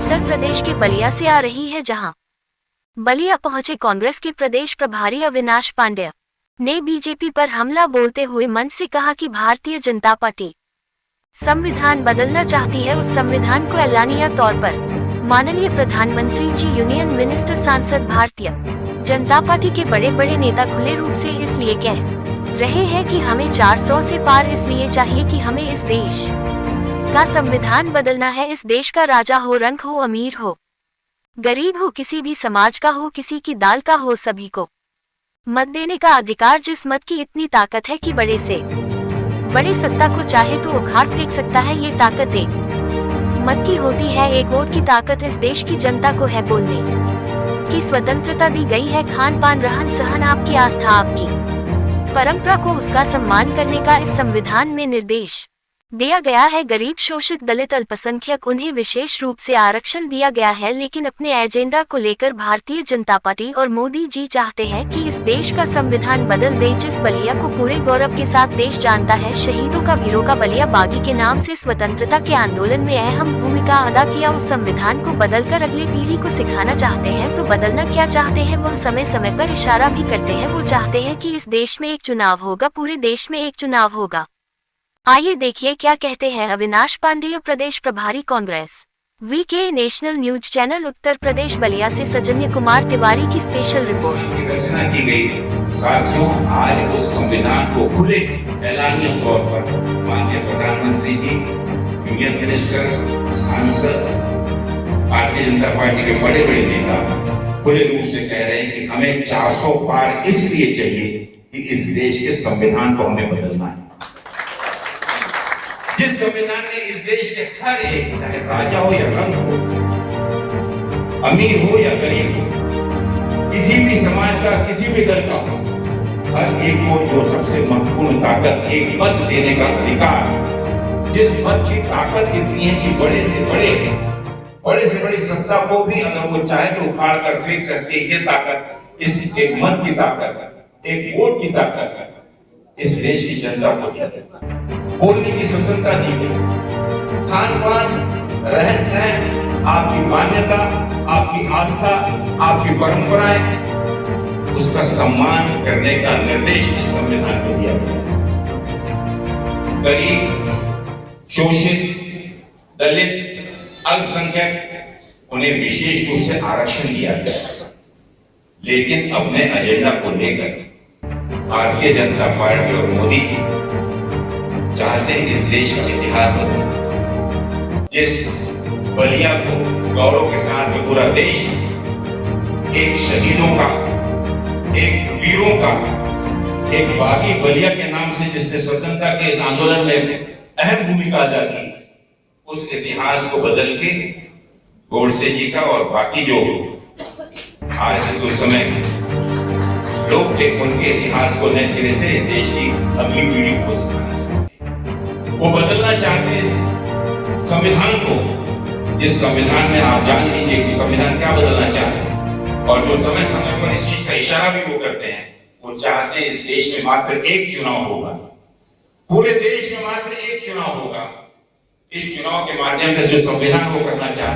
उत्तर प्रदेश के बलिया से आ रही है, जहां बलिया पहुंचे कांग्रेस के प्रदेश प्रभारी अविनाश पांडेय ने बीजेपी पर हमला बोलते हुए मंच से कहा कि भारतीय जनता पार्टी संविधान बदलना चाहती है। उस संविधान को एलानिया तौर पर माननीय प्रधानमंत्री जी, यूनियन मिनिस्टर, सांसद, भारतीय जनता पार्टी के बड़े बड़े नेता खुले रूप से इसलिए कह रहे हैं कि हमें 400 से पार इसलिए चाहिए कि हमें इस देश का संविधान बदलना है। इस देश का राजा हो, रंग हो, अमीर हो, गरीब हो, किसी भी समाज का हो, किसी की दाल का हो, सभी को मत देने का अधिकार। जिस मत की इतनी ताकत है कि बड़े से बड़े सत्ता को चाहे तो उखाड़ फेंक सकता है, ये ताकत एक मत की होती है। एक वोट की ताकत इस देश की जनता को है। बोलने की स्वतंत्रता दी गई है। खान पान, रहन सहन, आपकी आस्था, आपकी परंपरा को उसका सम्मान करने का इस संविधान में निर्देश दिया गया है। गरीब, शोषित, दलित, अल्पसंख्यक, उन्हें विशेष रूप से आरक्षण दिया गया है। लेकिन अपने एजेंडा को लेकर भारतीय जनता पार्टी और मोदी जी चाहते हैं कि इस देश का संविधान बदल दे। जिस बलिया को पूरे गौरव के साथ देश जानता है, शहीदों का, वीरों का, बलिया बागी के नाम से स्वतंत्रता के आंदोलन में अहम भूमिका अदा किया, उस संविधान को बदलकर अगली पीढ़ी को सिखाना चाहते हैं। तो बदलना क्या चाहते हैं, वह समय समय पर इशारा भी करते हैं। वो चाहते हैं कि इस देश में एक चुनाव होगा, पूरे देश में एक चुनाव होगा। आइए देखिए क्या कहते हैं अविनाश पांडेय, प्रदेश प्रभारी Congress. VK national news channel, Uttar Pradesh, Ballia से सजन्य कुमार तिवारी की स्पेशल रिपोर्ट। की रचना की गई। साथियों, आज उस संविधान को खुले ऐलानिया तौर पर माननीय प्रधानमंत्री जी, यूनियन मिनिस्टर, सांसद, भारतीय जनता पार्टी के बड़े बड़े नेता खुले रूप से कह रहे हैं कि हमें 400 पार इसलिए चाहिए कि इस देश के संविधान को हमें बदलना है। जिस संविधान ने इस देश के हर एक, चाहे राजा हो या रंग हो, अमीर हो या गरीब हो, किसी भी समाज का, किसी भी दल का हो, हर एक को जो सबसे महत्वपूर्ण ताकत, एक मत देने का अधिकार, जिस मत की ताकत इतनी है कि बड़े से बड़ी सत्ता को भी अगर वो चाहे तो उखाड़ कर फेंक सकती है। ये ताकत, इस एक मत की ताकत, एक वोट की ताकत इस देश की जनता को दिया है। बोलने की स्वतंत्रता दी गई। खान पान, रहन सहन, आपकी मान्यता, आपकी आस्था, आपकी परंपराएं, उसका सम्मान करने का निर्देश इस संविधान में दिया गया है। गरीब, शोषित, दलित, अल्पसंख्यक, उन्हें विशेष रूप से आरक्षण दिया गया। लेकिन अपने एजेंडा को लेकर भारतीय जनता पार्टी और मोदी जी चाहते हैं इस देश का इतिहास बदले। जिस बलिया को गौरव के साथ में पूरा देश एक शहीदों का, एक वीरों का, एक बागी बलिया के नाम से जिसने स्वतंत्रता के इस आंदोलन में अहम भूमिका अदा की, उस इतिहास को बदल के गोडसे जी का और बाकी जो आज उस समय लोग थे, उनके इतिहास को नए सिरे से देश की अगली पीढ़ी को सिखाना चाहिए। वो बदलना चाहते इस संविधान को, जिस संविधान में आप जान लीजिए कि संविधान क्या बदलना चाहते हैं, और जो समय समय पर इस चीज का इशारा भी वो करते हैं। वो चाहते हैं इस देश में मात्र एक चुनाव होगा, पूरे देश में मात्र एक चुनाव होगा। इस चुनाव के माध्यम से जो संविधान को करना चाहते